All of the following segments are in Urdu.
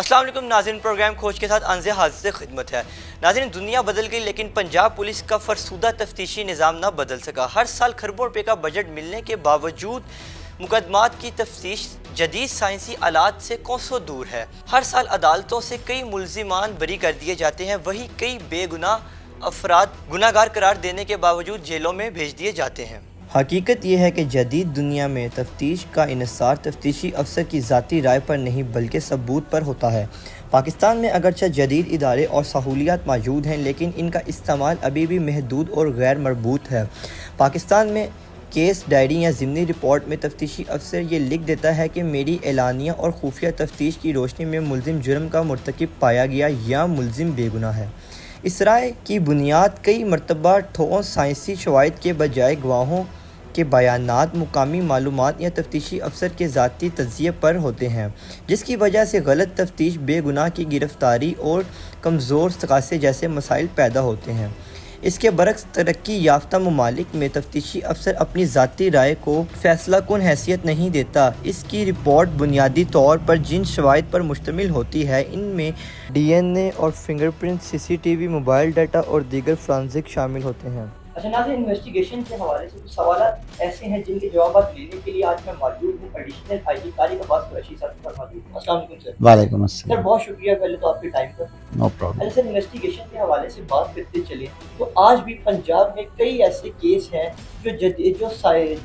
السلام علیکم ناظرین، پروگرام کھوج کے ساتھ انزے حاضر سے خدمت ہے۔ ناظرین، دنیا بدل گئی لیکن پنجاب پولیس کا فرسودہ تفتیشی نظام نہ بدل سکا۔ ہر سال کھربوں روپے کا بجٹ ملنے کے باوجود مقدمات کی تفتیش جدید سائنسی آلات سے کوسوں دور ہے۔ ہر سال عدالتوں سے کئی ملزمان بری کر دیے جاتے ہیں، وہی کئی بے گناہ افراد گناہگار قرار دینے کے باوجود جیلوں میں بھیج دیے جاتے ہیں۔ حقیقت یہ ہے کہ جدید دنیا میں تفتیش کا انحصار تفتیشی افسر کی ذاتی رائے پر نہیں بلکہ ثبوت پر ہوتا ہے۔ پاکستان میں اگرچہ جدید ادارے اور سہولیات موجود ہیں لیکن ان کا استعمال ابھی بھی محدود اور غیر مربوط ہے۔ پاکستان میں کیس ڈائری یا ضمنی رپورٹ میں تفتیشی افسر یہ لکھ دیتا ہے کہ میری اعلانیہ اور خفیہ تفتیش کی روشنی میں ملزم جرم کا مرتکب پایا گیا یا ملزم بے گناہ ہے۔ اس رائے کی بنیاد کئی مرتبہ ٹھوس سائنسی شواہد کے بجائے گواہوں کے بیانات، مقامی معلومات یا تفتیشی افسر کے ذاتی تجزیے پر ہوتے ہیں، جس کی وجہ سے غلط تفتیش، بے گناہ کی گرفتاری اور کمزور ثقافت جیسے مسائل پیدا ہوتے ہیں۔ اس کے برعکس ترقی یافتہ ممالک میں تفتیشی افسر اپنی ذاتی رائے کو فیصلہ کن حیثیت نہیں دیتا۔ اس کی رپورٹ بنیادی طور پر جن شواہد پر مشتمل ہوتی ہے ان میں ڈی این اے اور finger print, C C T V, mobile data اور دیگر فرانزک شامل ہوتے ہیں۔ اچھا ناظرین، انویسٹیگیشن کے حوالے سے کچھ سوالات ایسے ہیں جن کے جوابات لینے کے لیے آج میں موجود ہوں ایڈیشنل آئی جی طارق عباس قریشی صاحب کے پاس موجود ہوں۔ السلام علیکم سر۔ وعلیکم السلام۔ سر بہت شکریہ پہلے تو آپ کے ٹائم کا۔ No problem. اچھا سر، انویسٹیگیشن کے حوالے سے بات کرتے چلیں تو آج بھی پنجاب میں کئی ایسے کیس ہیں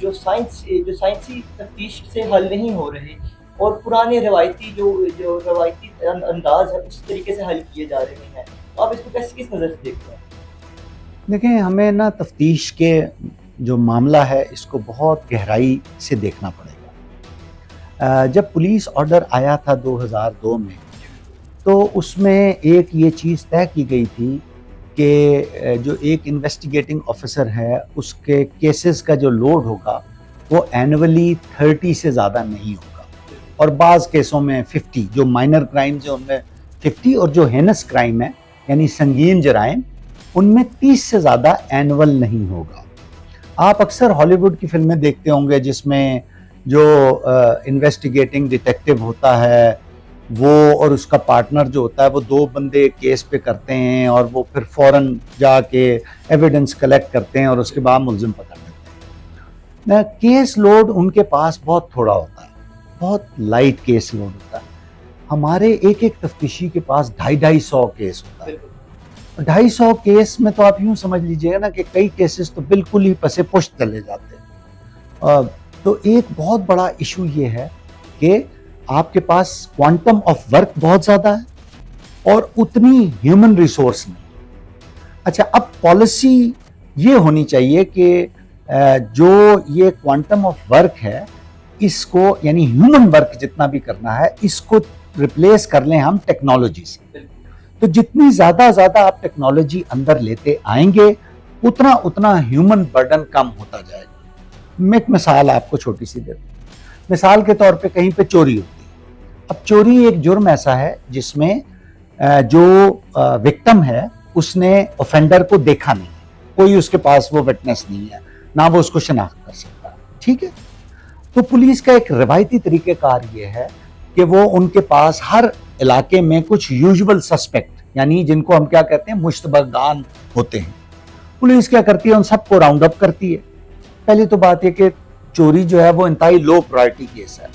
جو سائنسی تفتیش سے حل نہیں ہو رہے اور پرانے روایتی جو روایتی انداز ہے اس طریقے سے حل کیے جا رہے ہیں۔ آپ اس کو کس نظر سے دیکھتے ہیں؟ دیکھیں، ہمیں نا تفتیش کے جو معاملہ ہے اس کو بہت گہرائی سے دیکھنا پڑے گا۔ جب پولیس آرڈر آیا تھا 2002 میں تو اس میں ایک یہ چیز طے کی گئی تھی کہ جو ایک انویسٹیگیٹنگ آفیسر ہے اس کے کیسز کا جو لوڈ ہوگا وہ اینولی 30 سے زیادہ نہیں ہوگا، اور بعض کیسوں میں 50، جو مائنر کرائمز ہیں ان میں 50، اور جو ہینس کرائم ہے یعنی سنگین جرائم ان میں 30 سے زیادہ اینول نہیں ہوگا۔ آپ اکثر ہالی ووڈ کی فلمیں دیکھتے ہوں گے جس میں جو انویسٹیگیٹنگ ڈیٹیکٹیو ہوتا ہے وہ اور اس کا پارٹنر جو ہوتا ہے وہ دو بندے کیس پہ کرتے ہیں اور وہ پھر فوراً جا کے ایویڈنس کلیکٹ کرتے ہیں اور اس کے بعد ملزم پکڑ لیتے ہیں۔ کیس لوڈ ان کے پاس بہت تھوڑا ہوتا ہے، بہت لائٹ کیس لوڈ ہوتا ہے۔ ہمارے ایک تفتیشی کے پاس 250 کیس ہوتا ہے۔ 250 کیس میں تو آپ یوں سمجھ لیجئے گا نا کہ کئی کیسز تو بالکل ہی پسے پشت چلے جاتے ہیں۔ تو ایک بہت بڑا ایشو یہ ہے کہ آپ کے پاس کوانٹم آف ورک بہت زیادہ ہے اور اتنی ہیومن ریسورس نہیں۔ اچھا، اب پالیسی یہ ہونی چاہیے کہ جو یہ کوانٹم آف ورک ہے اس کو، یعنی ہیومن ورک جتنا بھی کرنا ہے، اس کو ریپلیس کر لیں ہم ٹیکنالوجی سے۔ تو جتنی زیادہ آپ ٹیکنالوجی اندر لیتے آئیں گے اتنا ہیومن برڈن کم ہوتا جائے گا۔ میں ایک مثال آپ کو چھوٹی سی دیتا ہوں۔ مثال کے طور پہ کہیں پہ چوری ہوتی ہے۔ اب چوری ایک جرم ایسا ہے جس میں جو وکٹم ہے اس نے اوفینڈر کو دیکھا نہیں ہے، کوئی اس کے پاس وہ وٹنس نہیں ہے، نہ وہ اس کو شناخت کر سکتا ہے، ٹھیک ہے؟ تو پولیس کا ایک روایتی طریقہ کار یہ ہے کہ وہ ان کے پاس ہر علاقے میں کچھ یوزول سسپیکٹ، یعنی جن کو ہم کیا کہتے ہیں مشتبہگان ہوتے ہیں۔ پولیس کیا کرتی ہے؟ ان سب کو راؤنڈ اپ کرتی ہے۔ پہلی تو بات یہ کہ چوری جو ہے وہ انتہائی لو پرائرٹی کیس ہے،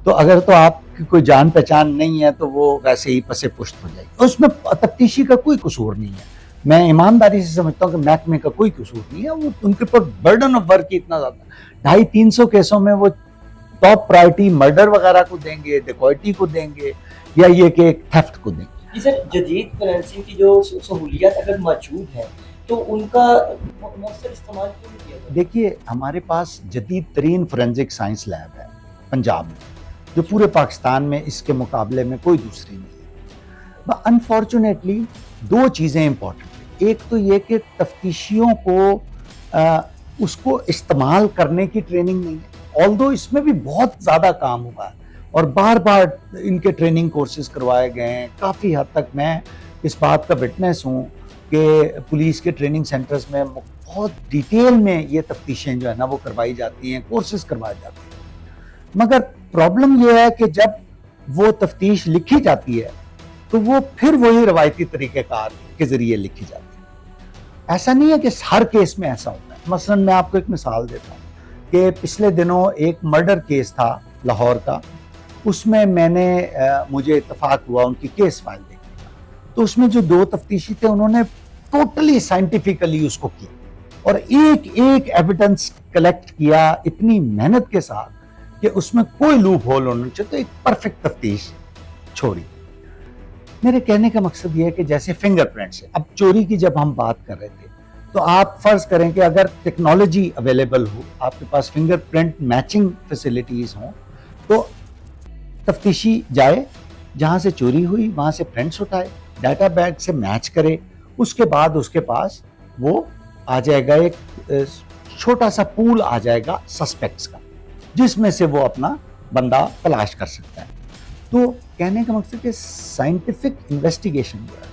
تو اگر تو آپ کی کوئی جان پہچان نہیں ہے تو وہ ویسے ہی پسے پشت ہو جائے گی۔ اس میں تفتیشی کا کوئی قصور نہیں ہے، میں ایمانداری سے سمجھتا ہوں کہ محکمے کا کوئی قصور نہیں ہے۔ وہ ان کے پر برڈن آف ورک اتنا زیادہ، 250-300 کیسوں میں وہ ٹاپ پرائرٹی مرڈر وغیرہ کو دیں گے، ڈیکوئٹی کو دیں گے، یا یہ کہ ایک تھیفٹ کو دیں گے۔ جی سر، جدید فائنینسنگ کی جو سہولیات اگر موجود ہیں تو ان کا مؤثر استعمال کیوں نہیں کیا جاتا؟ دیکھیے، ہمارے پاس جدید ترین فورینزک سائنس لیب ہے پنجاب میں، جو پورے پاکستان میں اس کے مقابلے میں کوئی دوسری نہیں ہے۔ انفارچونیٹلی دو چیزیں امپورٹنٹ ہیں۔ ایک تو یہ کہ تفتیشیوں کو اس کو استعمال کرنے کی ٹریننگ نہیں ہے، آلدو اس میں بھی بہت زیادہ کام ہوا ہے اور بار بار ان کے ٹریننگ کورسز کروائے گئے ہیں۔ کافی حد تک میں اس بات کا وٹنس ہوں کہ پولیس کے ٹریننگ سینٹرز میں بہت ڈیٹیل میں یہ تفتیشیں جو ہے نا وہ کروائی جاتی ہیں، کورسز کروائے جاتے ہیں۔ مگر پرابلم یہ ہے کہ جب وہ تفتیش لکھی جاتی ہے تو وہ پھر وہی روایتی طریقہ کار کے ذریعے لکھی جاتی ہے. ایسا نہیں ہے کہ ہر کیس میں ایسا ہوتا ہے. مثلا میں آپ کو ایک مثال دیتا ہوں کہ پچھلے دنوں ایک مرڈر کیس تھا لاہور کا. اس میں نے مجھے اتفاق ہوا ان کی کیس فائل دیکھنے کا. تو اس میں جو 2 تفتیشی تھے انہوں نے ٹوٹلی سائنٹیفیکلی اس کو کیا اور ایک ایک ایویڈنس کلیکٹ کیا اتنی محنت کے ساتھ کہ اس میں کوئی لوپ ہول ہونا چاہیے. تو ایک پرفیکٹ تفتیش چھوڑی. میرے کہنے کا مقصد یہ ہے کہ جیسے فنگر پرنٹس ہے. اب چوری کی جب ہم بات کر رہے تھے تو آپ فرض کریں کہ اگر ٹیکنالوجی اویلیبل ہو, آپ کے پاس فنگر پرنٹ میچنگ فیسلٹیز ہوں, تو تفتیشی جائے جہاں سے چوری ہوئی وہاں سے پرنٹس اٹھائے, ڈیٹا بیگ سے میچ کرے, اس کے بعد اس کے پاس وہ آ جائے گا ایک چھوٹا سا پول آ جائے گا سسپیکٹس کا, جس میں سے وہ اپنا بندہ تلاش کر سکتا ہے. تو کہنے کا مقصد کہ سائنٹیفک انویسٹیگیشن جو ہے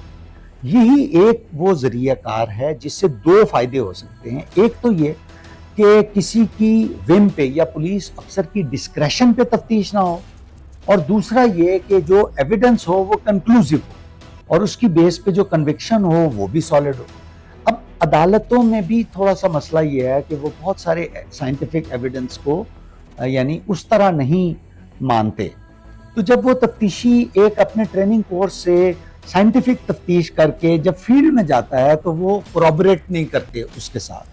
یہی ایک وہ ذریعہ کار ہے جس سے 2 فائدے ہو سکتے ہیں. ایک تو یہ کہ کسی کی وم پہ یا پولیس افسر کی ڈسکریشن پہ تفتیش نہ ہو, اور دوسرا یہ کہ جو ایویڈنس ہو وہ کنکلوسیو ہو اور اس کی بیس پہ جو کنوکشن ہو وہ بھی سالڈ ہو. اب عدالتوں میں بھی تھوڑا سا مسئلہ یہ ہے کہ وہ بہت سارے سائنٹیفک ایویڈنس کو یعنی اس طرح نہیں مانتے. تو جب وہ تفتیشی ایک اپنے ٹریننگ کورس سے سائنٹیفک تفتیش کر کے جب فیلڈ میں جاتا ہے تو وہ کورابریٹ نہیں کرتے اس کے ساتھ.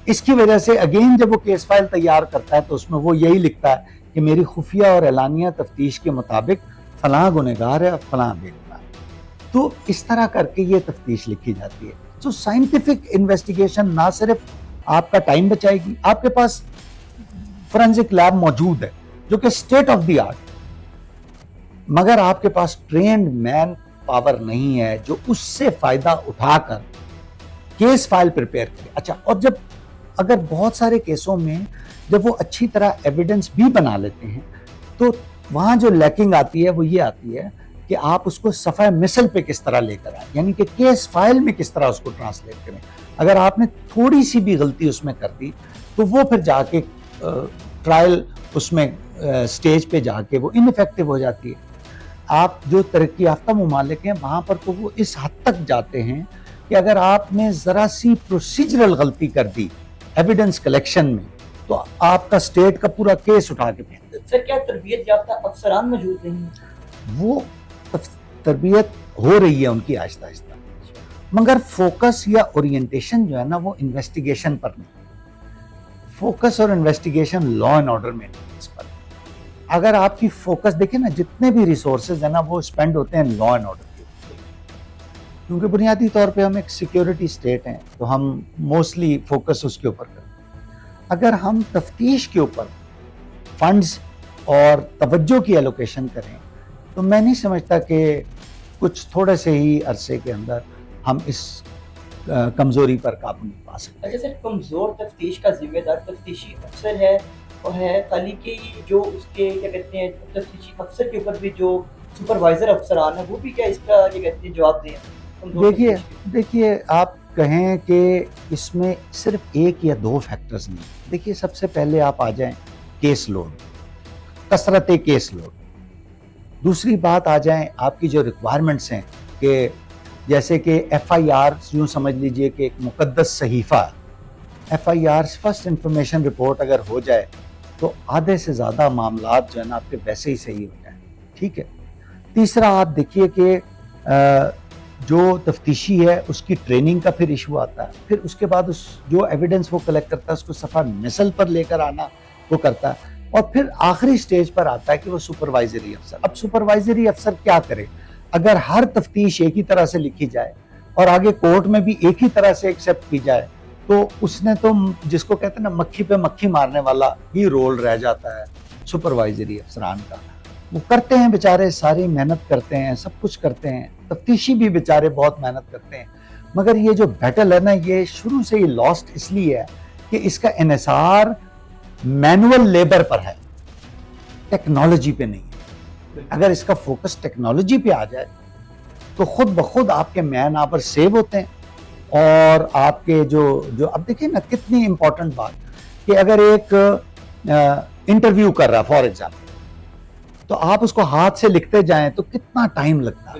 اس کی وجہ سے اگین جب وہ کیس فائل تیار کرتا ہے تو اس میں وہ یہی لکھتا ہے کہ میری خفیہ اور اعلانیہ تفتیش کے مطابق فلاں گنہگار ہے اور فلاں بے گناہ ہے. تو اس طرح کر کے یہ تفتیش لکھی جاتی ہے. تو سائنٹیفک انویسٹیگیشن نہ صرف آپ کا ٹائم بچائے گی, آپ کے پاس فورینسک لیب موجود ہے جو کہ اسٹیٹ آف دی آرٹ, مگر آپ کے پاس ٹرینڈ مین پاور نہیں ہے جو اس سے فائدہ اٹھا کر کیس فائل پریپیئر کرے. اچھا, اور جب اگر بہت سارے کیسوں میں جب وہ اچھی طرح ایویڈنس بھی بنا لیتے ہیں تو وہاں جو لیکنگ آتی ہے وہ یہ آتی ہے کہ آپ اس کو صفحہ مثل پہ کس طرح لے کر آئیں, یعنی کہ کیس فائل میں کس طرح اس کو ٹرانسلیٹ کریں. اگر آپ نے تھوڑی سی بھی غلطی اس میں کر دی تو وہ پھر جا کے ٹرائل اس میں سٹیج پہ جا کے وہ انفیکٹو ہو جاتی ہے. آپ جو ترقی یافتہ ممالک ہیں وہاں پر تو وہ اس حد تک جاتے ہیں کہ اگر آپ نے ذرا سی پروسیجرل غلطی کر دی ایویڈنس کلیکشن میں تو آپ کا اسٹیٹ کا پورا کیس اٹھا کے پھینک دیتے. سر کیا تربیت یافتہ افسران موجود نہیں ہیں؟ وہ تربیت ہو رہی ہے ان کی آہستہ آہستہ, مگر فوکس یا اورینٹیشن جو ہے نا وہ انویسٹیگیشن پر نہیں. فوکس اور انویسٹیگیشن لا اینڈ آرڈر میں نہیں اس پر. اگر آپ کی فوکس دیکھیں نا جتنے بھی ریسورسز ہیں نا وہ اسپینڈ ہوتے ہیں لا اینڈ آرڈر کے اوپر, کیونکہ بنیادی طور پہ ہم ایک سیکیورٹی اسٹیٹ ہیں تو ہم موسٹلی فوکس اس کے اوپر کرتے ہیں. اگر ہم تفتیش کے اوپر فنڈز اور توجہ کی ایلوکیشن کریں تو میں نہیں سمجھتا کہ کچھ تھوڑے سے ہی عرصے کے اندر ہم اس کمزوری پر قابو نہیں پا سکتے. اچھا سر, کمزور تفتیش کا ذمہ دار تفتیشی افسر ہے اور ہے خالی کہ جو اس کے کیا کہتے ہیں تفتیشی افسر کے اوپر بھی جو سپروائزر افسران ہیں وہ بھی کیا اس کا کیا کہتے ہیں جواب دیں؟ دیکھیے آپ کہیں کہ اس میں صرف ایک یا 2 فیکٹرز نہیں. دیکھیے سب سے پہلے آپ آ جائیں کیس لوڈ, کثرت کیس لوڈ. دوسری بات آ جائیں آپ کی جو ریکوائرمنٹس ہیں کہ جیسے کہ ایف آئی آر یوں سمجھ لیجئے کہ ایک مقدس صحیفہ, F I R first information report اگر ہو جائے تو آدھے سے زیادہ معاملات جو ہے نا آپ کے ویسے ہی صحیح ہو جائیں. ٹھیک ہے. تیسرا آپ دیکھیے کہ جو تفتیشی ہے اس کی ٹریننگ کا پھر ایشو آتا ہے. پھر اس کے بعد اس جو ایویڈنس وہ کلیکٹ کرتا ہے اس کو صفحہ مثل پر لے کر آنا وہ کرتا ہے, اور پھر آخری سٹیج پر آتا ہے کہ وہ سپروائزری افسر. اب سپروائزری افسر کیا کرے؟ اگر ہر تفتیش ایک ہی طرح سے لکھی جائے اور آگے کورٹ میں بھی ایک ہی طرح سے ایکسیپٹ کی جائے تو اس نے تو جس کو کہتے ہیں نا مکھی پہ مکھی مارنے والا ہی رول رہ جاتا ہے سپروائزری افسران کا. وہ کرتے ہیں بیچارے, ساری محنت کرتے ہیں, سب کچھ کرتے ہیں, تفتیشی بھی بیچارے بہت محنت کرتے ہیں, مگر یہ جو بیٹل ہے نا یہ شروع سے ہی لاسٹ اس لیے ہے کہ اس کا انحصار مینول لیبر پر ہے, ٹیکنالوجی پہ نہیں ہے. اگر اس کا فوکس ٹیکنالوجی پہ آ جائے تو خود بخود آپ کے مین آور سیو ہوتے ہیں, اور آپ کے جو اب دیکھیں نا کتنی امپورٹنٹ بات کہ اگر ایک انٹرویو کر رہا فار ایگزامپل تو آپ اس کو ہاتھ سے لکھتے جائیں تو کتنا ٹائم لگتا ہے.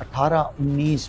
18, 19,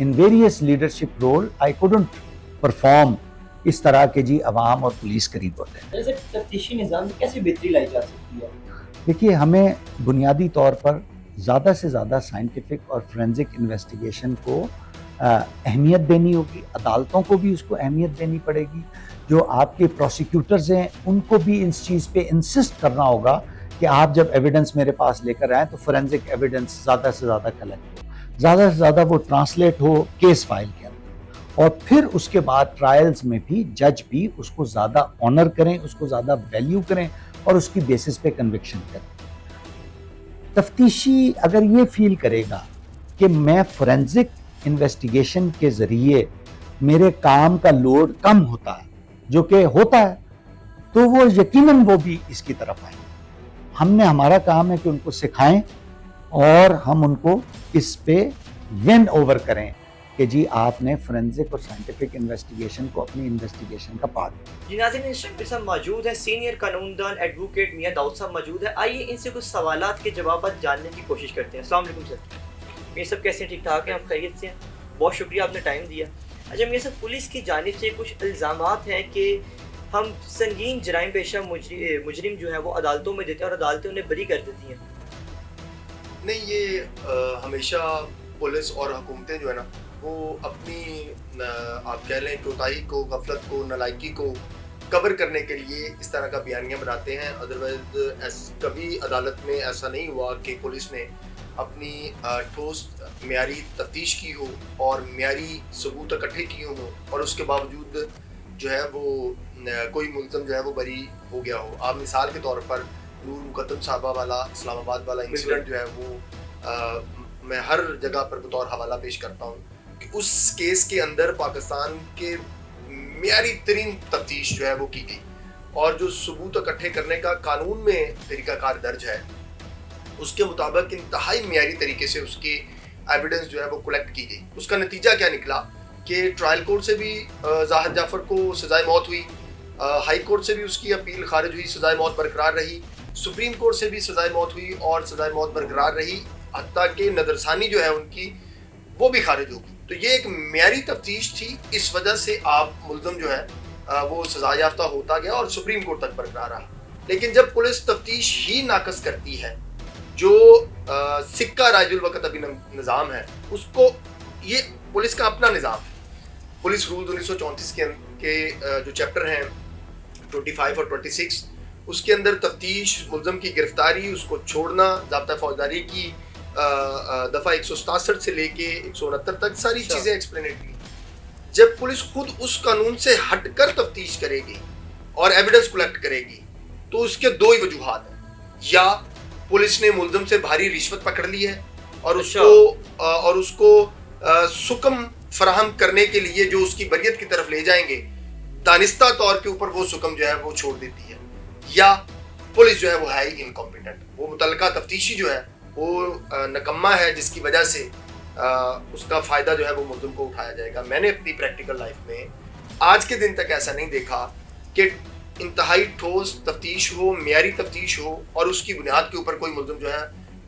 in various leadership role, I couldn't perform اس طرح کے جی عوام اور پولیس قریب ہوتے ہیں. جیسے تفتیشی نظام میں کیسے بہتری لائی جا سکتی ہے؟ دیکھیے ہمیں بنیادی طور پر زیادہ سے زیادہ سائنٹیفک اور فورینزک انویسٹیگیشن کو اہمیت دینی ہوگی. عدالتوں کو بھی اس کو اہمیت دینی پڑے گی. جو آپ کے پروسیکیوٹرز ہیں ان کو بھی اس چیز پہ انسسٹ کرنا ہوگا کہ آپ جب ایویڈنس میرے پاس لے کر آئیں تو فورینزک ایویڈنس زیادہ سے زیادہ کلیکٹ ہو, زیادہ سے زیادہ وہ ٹرانسلیٹ ہو کیس فائل کے اندر, اور پھر اس کے بعد ٹرائلز میں بھی جج بھی اس کو زیادہ آنر کریں, اس کو زیادہ ویلیو کریں اور اس کی بیسس پہ کنوکشن کریں. تفتیشی اگر یہ فیل کرے گا کہ میں فورینزک انویسٹیگیشن کے ذریعے میرے کام کا لوڈ کم ہوتا ہے, جو کہ ہوتا ہے, تو وہ یقیناً وہ بھی اس کی طرف آئیں. ہم نے ہمارا کام ہے کہ ان کو سکھائیں اور ہم ان کو اس پہ ون اوور کریں کہ جی آپ نے فورینزک اور سائنٹیفک انویسٹیگیشن کو اپنی انویسٹیگیشن کا پارٹ دیا. جی ناظرین, اس وقت میرے ساتھ موجود ہے سینئر قانون دان ایڈوکیٹ میاں داؤد صاحب موجود ہے. آئیے ان سے کچھ سوالات کے جوابات جاننے کی کوشش کرتے ہیں. السلام علیکم سر. میاں صاحب کیسے ہیں؟ ٹھیک ٹھاک ہیں؟ آپ خیریت سے ہیں؟ بہت شکریہ آپ نے ٹائم دیا. اچھا میاں صاحب, پولیس کی جانب سے کچھ الزامات ہیں کہ ہم سنگین جرائم پیشہ مجرم جو ہے وہ عدالتوں میں دیتے ہیں اور عدالتیں انہیں بری کر دیتی ہیں. نہیں, یہ ہمیشہ پولیس اور حکومتیں جو ہے نا وہ اپنی آپ کہہ لیں کوتاہی کو, غفلت کو, نالائکی کو کور کرنے کے لیے اس طرح کا بیانیہ بناتے ہیں. ادروائز کبھی عدالت میں ایسا نہیں ہوا کہ پولیس نے اپنی ٹھوس معیاری تفتیش کی ہو اور معیاری ثبوت اکٹھے کیے ہوں اور اس کے باوجود جو ہے وہ کوئی ملزم جو ہے وہ بری ہو گیا ہو. آپ مثال کے طور پر نور مقدم صاحبہ والا اسلام آباد والا انسیڈنٹ جو ہے وہ میں ہر جگہ پر بطور حوالہ پیش کرتا ہوں کہ اس کیس کے اندر پاکستان کے معیاری ترین تفتیش جو ہے وہ کی گئی اور جو ثبوت اکٹھے کرنے کا قانون میں طریقہ کار درج ہے اس کے مطابق انتہائی معیاری طریقے سے اس کی ایویڈنس جو ہے وہ کلیکٹ کی گئی. اس کا نتیجہ کیا نکلا کہ ٹرائل کورٹ سے بھی ظاہر جعفر کو سزائے موت ہوئی, ہائی کورٹ سے بھی اس کی اپیل خارج ہوئی, سزائے موت برقرار رہی, سپریم کورٹ سے بھی سزائے موت ہوئی اور سزائے موت برقرار رہی, حتیٰ کہ نظرثانی جو ہے ان کی وہ بھی خارج ہوگی. تو یہ ایک معیاری تفتیش تھی, اس وجہ سے آپ ملزم جو ہے وہ سزا یافتہ ہوتا گیا اور سپریم کورٹ تک برقرار رہا. لیکن جب پولیس تفتیش ہی ناقص کرتی ہے, جو سکہ رائج الوقت ابھی نظام ہے اس کو, یہ پولیس کا اپنا نظام ہے. پولیس رولز 1934 کے جو چیپٹر ہیں 25 اور 26, اس کے اندر تفتیش, ملزم کی گرفتاری, اس کو چھوڑنا, ضابطہ فوجداری کی دفعہ 167 سے لے کے 169 تک ساری چیزیں ایکسپلینیٹری. جب پولیس خود اس قانون سے ہٹ کر تفتیش کرے گی اور ایویڈنس کلیکٹ کرے گی تو اس کے دو ہی وجوہات ہیں. یا پولیس نے ملزم سے بھاری رشوت پکڑ لی ہے اور اس کو سکم فراہم کرنے کے لیے جو اس کی بریت کی طرف لے جائیں گے دانستہ طور کے اوپر وہ سکم جو ہے وہ چھوڑ دیتی ہے. یا پولیس جو ہے وہ ہے ہی انکمپیٹنٹ, وہ متعلقہ تفتیشی جو ہے وہ نکمہ ہے جس کی وجہ سے اس کا فائدہ جو ہے وہ ملزم کو اٹھایا جائے گا. میں نے اپنی پریکٹیکل لائف میں آج کے دن تک ایسا نہیں دیکھا کہ انتہائی ٹھوس تفتیش ہو, معیاری تفتیش ہو اور اس کی بنیاد کے اوپر کوئی ملزم جو ہے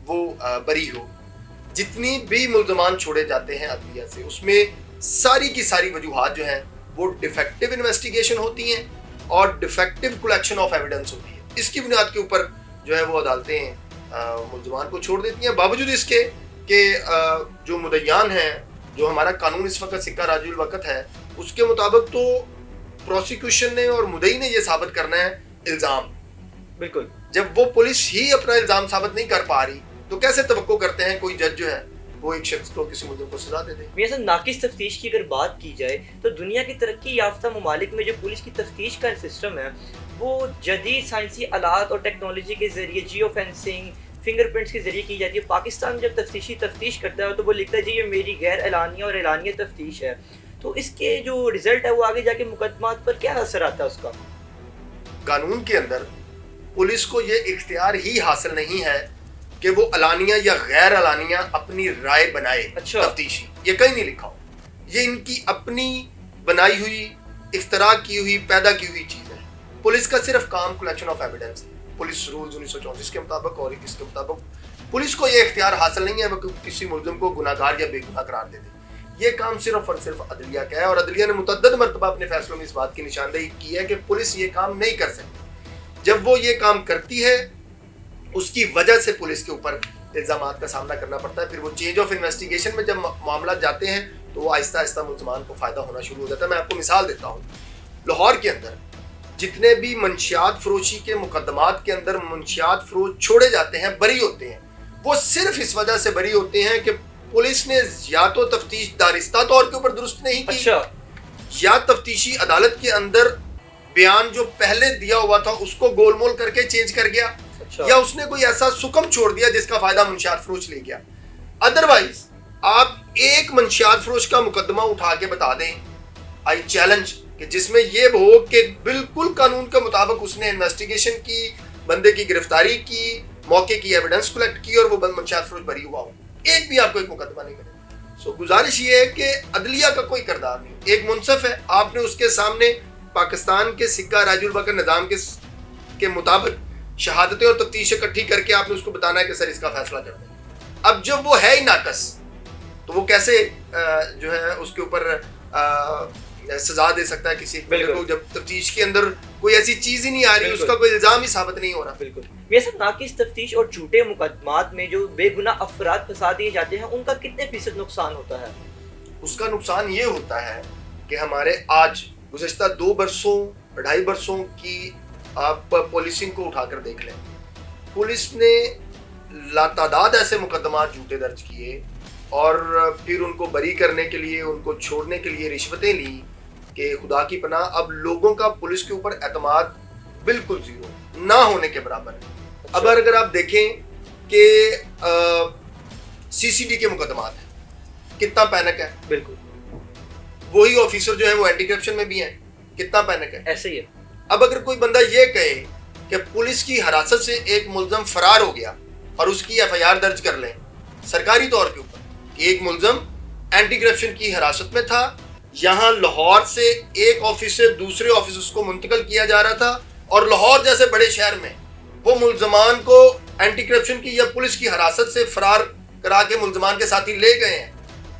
وہ بری ہو. جتنی بھی ملزمان چھوڑے جاتے ہیں عدلیہ سے, اس میں ساری کی ساری وجوہات جو ہیں وہ ڈیفیکٹو انویسٹیگیشن ہوتی ہیں اور ڈیفیکٹو کلیکشن آف ایویڈنس ہوتی ہے. اس کی بنیاد کے اوپر جو ہے وہ عدالتیں ملزمان کو چھوڑ دیتی ہیں, باوجود اس کے کہ جو مدعیان ہیں, جو ہمارا قانون اس وقت سکہ راج الوقت ہے, اس کے مطابق تو پروسیکیوشن نے اور مدعی نے یہ ثابت کرنا ہے الزام. بالکل. جب وہ پولیس ہی اپنا الزام ثابت نہیں کر پا رہی تو کیسے توقع کرتے ہیں کوئی جج جو ہے وہ ایک شخص کو, کسی ملزم کو سزا دے دے. میاں صاحب, ناقص تفتیش کی اگر بات کی جائے تو دنیا کی ترقی یافتہ ممالک میں جو پولیس کی تفتیش کا سسٹم ہے وہ جدید سائنسی آلات اور ٹیکنالوجی کے ذریعے, جیو فینسنگ, فنگر پرنٹس کے ذریعے کی جاتی ہے. پاکستان جب تفتیش کرتا ہے تو وہ لکھتا ہے جی یہ میری غیر اعلانیہ اور اعلانیہ تفتیش ہے. تو اس کے جو رزلٹ ہے وہ آگے جا کے مقدمات پر کیا اثر آتا ہے اس کا؟ قانون کے اندر پولیس کو یہ اختیار ہی حاصل نہیں ہے کہ وہ علانیہ یا غیر علانیہ اپنی رائے بنائے. تفتیشی یہ کہیں نہیں لکھا ہو, یہ ان کی اپنی بنائی ہوئی, اختراع کی ہوئی, پیدا کی ہوئی چیز ہے. پولیس کا صرف کام کلیکشن آف ایویڈنس ہے. پولیس رولز 1934 کے مطابق اور اس کے مطابق پولیس کو یہ اختیار حاصل نہیں ہے وہ کسی ملزم کو گناہگار یا بے گناہ قرار دے دے. یہ کام صرف اور صرف عدلیہ کا ہے، اور عدلیہ نے متعدد مرتبہ اپنے فیصلوں میں اس بات کی نشاندہی کی ہے کہ پولیس یہ کام نہیں کر سکتی۔ جب وہ یہ کام کرتی ہے اس کی وجہ سے پولیس کے اوپر الزامات کا سامنا کرنا پڑتا ہے، پھر وہ چینج آف انویسٹیگیشن میں جب معاملات جاتے ہیں تو وہ آہستہ آہستہ ملزمان کو فائدہ ہونا شروع ہو جاتا ہے۔ میں آپ کو مثال دیتا ہوں، لاہور کے اندر جتنے بھی منشیات فروشی کے مقدمات کے اندر منشیات فروش چھوڑے جاتے ہیں، بری ہوتے ہیں، وہ صرف اس وجہ سے بری ہوتے ہیں کہ پولیس نے یا تو تفتیش دارستہ طور کے اوپر درست نہیں کی، یا تفتیشی عدالت کے اندر بیان جو پہلے دیا ہوا تھا اس کو گول مول کر کے چینج کر گیا، یا اس نے کوئی ایسا سکم چھوڑ دیا جس کا فائدہ منشیات فروش لے گیا۔ ادروائز آپ ایک منشیات فروش کا مقدمہ اٹھا کے بتا دیں، آئی چیلنج، کہ جس میں یہ ہو کہ بالکل قانون کے مطابق اس نے انویسٹیگیشن کی، بندے کی گرفتاری کی، موقع کی ایویڈنس کلیکٹ کی اور وہ بند منشیات فروش بری ہوا ہو، ایک بھی آپ کو ایک مقدمہ نہیں کرے۔ گزارش یہ ہے کہ عدلیہ کا کوئی کردار نہیں، ایک منصف ہے، آپ نے اس کے سامنے پاکستان کے سکہ راج البکر نظام کے مطابق شہادتیں اور تفتیش اکٹھی کر کے آپ نے اس کو بتانا ہے کہ سر اس کا فیصلہ کر دیں۔ اب جب وہ ہے ہی ناقص تو وہ کیسے جو ہے اس کے اوپر سزا دے سکتا ہے کسی کو، جب تفتیش کے اندر کوئی ایسی چیز ہی نہیں آ رہی، اس کا کوئی الزام ہی ثابت نہیں ہو رہا۔ بالکل یہ سب ناقص تفتیش اور جھوٹے مقدمات میں جو بے گناہ افراد پھنسا دیے جاتے ہیں ان کا کتنے فیصد نقصان ہوتا ہے؟ اس کا نقصان یہ ہوتا ہے کہ ہمارے آج گزشتہ 2 برسوں 2.5 برسوں کی آپ پولیسنگ کو اٹھا کر دیکھ لیں، پولیس نے لاتعداد ایسے مقدمات جھوٹے درج کیے اور پھر ان کو بری کرنے کے لیے، ان کو چھوڑنے کے لیے رشوتیں لیں کہ خدا کی پناہ اب لوگوں کا پولیس کے اوپر اعتماد بالکل زیرو، نہ ہونے کے برابر ہے۔ اب اگر آپ دیکھیں کہ CCD کے مقدمات ہیں، کتنا پینک ہے، بالکل وہی آفیسر جو ہیں وہ اینٹی کرپشن میں بھی ہیں، کتنا پینک ہے، ایسے ہی ہے۔ اب اگر کوئی بندہ یہ کہے کہ پولیس کی حراست سے ایک ملزم فرار ہو گیا اور اس کی FIR درج کر لیں سرکاری طور کے اوپر کہ ایک ملزم اینٹی کرپشن کی حراست میں تھا، یہاں لاہور سے ایک آفس سے دوسرے آفس کو منتقل کیا جا رہا تھا، اور لاہور جیسے بڑے شہر میں وہ ملزمان کو اینٹی کرپشن کی یا پولیس کی حراست سے فرار کرا کے ملزمان کے ساتھی لے گئے ہیں،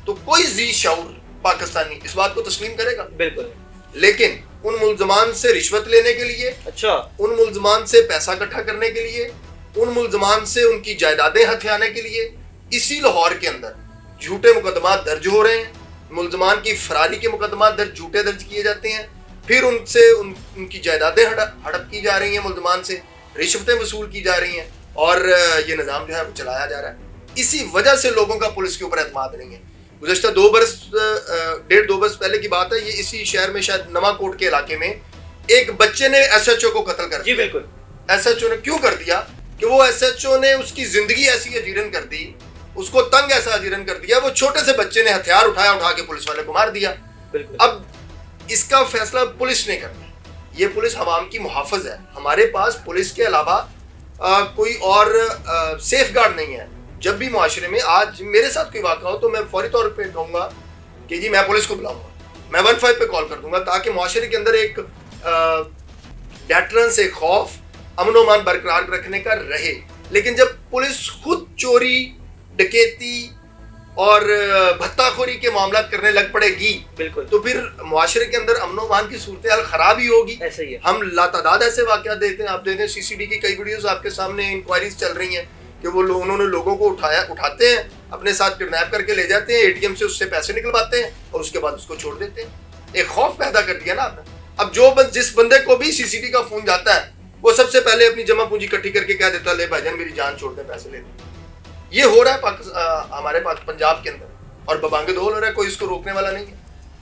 تو کوئی ذی شعور پاکستانی اس بات کو تسلیم کرے گا؟ بالکل۔ لیکن ان ملزمان سے رشوت لینے کے لیے، ان ملزمان سے پیسہ اکٹھا کرنے کے لیے، ان ملزمان سے ان کی جائیدادیں ہتھیانے کے لیے اسی لاہور کے اندر جھوٹے مقدمات درج ہو رہے ہیں، ملزمان کی فراری کے مقدمات جھوٹے درج کیے جاتے ہیں، پھر ان سے ان کی جائیدادیں ہڑپ کی جا رہی ہیں، ملزمان سے رشوتیں وصول کی جا رہی ہیں، اور یہ نظام جو ہے وہ چلایا جا رہا ہے۔ اسی وجہ سے لوگوں کا پولیس کے اوپر اعتماد نہیں ہے۔ گزشتہ 2 برس 1.5-2 برس پہلے کی بات ہے، یہ اسی شہر میں شاید نواں کوٹ کے علاقے میں ایک بچے نے SHO کو قتل کر دیا۔ جی بالکل۔ SHO نے کیوں کر دیا کہ وہ SHO نے اس کی زندگی ایسی اجیرن کر دی، اس کو تنگ ایسا اجیرن کر دیا، وہ چھوٹے سے بچے نے ہتھیار اٹھا کے پولیس والے کو مار دیا۔ اب اس کا فیصلہ پولیس نے کرنا ہے، یہ پولیس عوام کی محافظ ہے، ہمارے پاس پولیس کے علاوہ کوئی اور سیف گارڈ نہیں ہے۔ جب بھی معاشرے میں آج میرے ساتھ کوئی واقعہ ہو تو میں فوری طور پہ کہوں گا کہ جی میں پولیس کو بلاؤں گا، میں 15 پہ کال کر دوں گا، تاکہ معاشرے کے اندر ایک ڈیٹرنس، ایک خوف، امن و امان برقرار رکھنے کا رہے۔ لیکن جب پولیس خود چوری، ڈکیتی اور بھتہ خوری کے معاملات کرنے لگ پڑے گی، بالکل، تو پھر معاشرے کے اندر امن و امان کی صورتحال خراب ہی ہوگی۔ ایسے ہی ہے۔ ہم لاتعداد ایسے واقعات دیکھتے ہیں، آپ دیکھتے ہیں CCD کی کئی ویڈیوز آپ کے سامنے، انکوائریز چل رہی ہیں کہ وہ انہوں نے لوگوں کو اٹھاتے ہیں، اپنے ساتھ کڈنیپ کر کے لے جاتے ہیں، ATM سے اس سے پیسے نکلواتے ہیں اور اس کے بعد اس کو چھوڑ دیتے ہیں۔ ایک خوف پیدا کر دیا نا آپ نے۔ اب جس بندے کو بھی CCD کا فون جاتا ہے وہ سب سے پہلے اپنی جمع پونجی اکٹھی کر کے کہہ دیتا ہے لے بھائی جان میری جان چھوڑ دیں، پیسے لے دیں۔ یہ ہو رہا ہے ہمارے پاس پنجاب کے اندر، اور ببانگ دول ہو رہا ہے، کوئی اس کو روکنے والا نہیں ہے،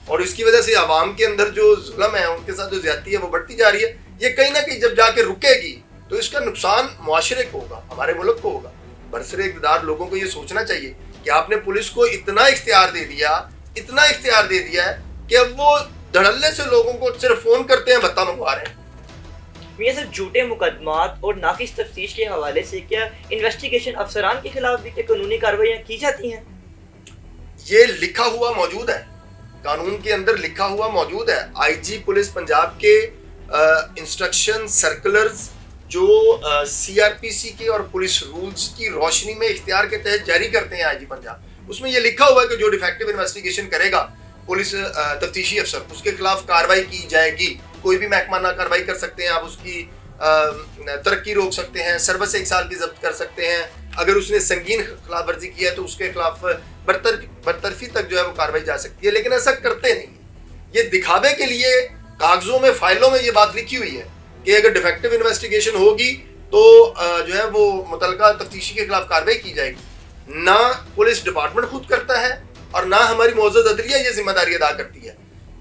اور اس کی وجہ سے عوام کے اندر جو ظلم ہے، ان کے ساتھ جو زیادتی ہے وہ بڑھتی جا رہی ہے۔ یہ کہیں نہ کہیں جب جا کے رکے گی تو اس کا نقصان معاشرے کو ہوگا، ہمارے ملک کو ہوگا۔ برسر اقتدار لوگوں کو یہ سوچنا چاہیے کہ آپ نے پولیس کو اتنا اختیار دے دیا ہے کہ اب وہ دھڑلے سے لوگوں کو صرف فون کرتے ہیں، بھتہ منگوا رہے ہیں۔ یہ صرف جھوٹے مقدمات اور ناقص تفتیش کے حوالے سے کیا انویسٹیگیشن افسران کے خلاف بھی کیا قانونی کارروائیاں کی جاتی ہیں؟ یہ لکھا ہوا موجود ہے، قانون کے اندر لکھا ہوا موجود ہے۔ IG پولیس پنجاب کے انسٹرکشن سرکولرز جو CRPC کے اور پولیس رولز کی روشنی میں اختیار کے تحت جاری کرتے ہیں IG پنجاب، اس میں یہ لکھا ہوا ہے کہ جو ڈیفیکٹو انویسٹیگیشن کرے گا پولیس تفتیشی افسر اس کے خلاف کارروائی کی جائے گی. کوئی بھی محکمہ نہ کارروائی کر سکتے ہیں, آپ اس کی ترقی روک سکتے ہیں, سروس 1 سال کی ضبط کر سکتے ہیں. اگر اس نے سنگین خلاف ورزی کی ہے تو اس کے خلاف برطرفی تک جو ہے وہ کارروائی جا سکتی ہے. لیکن ایسا کرتے نہیں. یہ دکھاوے کے لیے کاغذوں میں فائلوں میں یہ بات لکھی ہوئی ہے کہ اگر ڈیفیکٹو انویسٹیگیشن ہوگی تو جو ہے وہ متعلقہ تفتیشی کے خلاف کارروائی کی جائے گی. نہ پولیس ڈپارٹمنٹ خود کرتا ہے اور نہ ہماری معزز عدلیہ یہ ذمہ داری ادا کرتی ہے.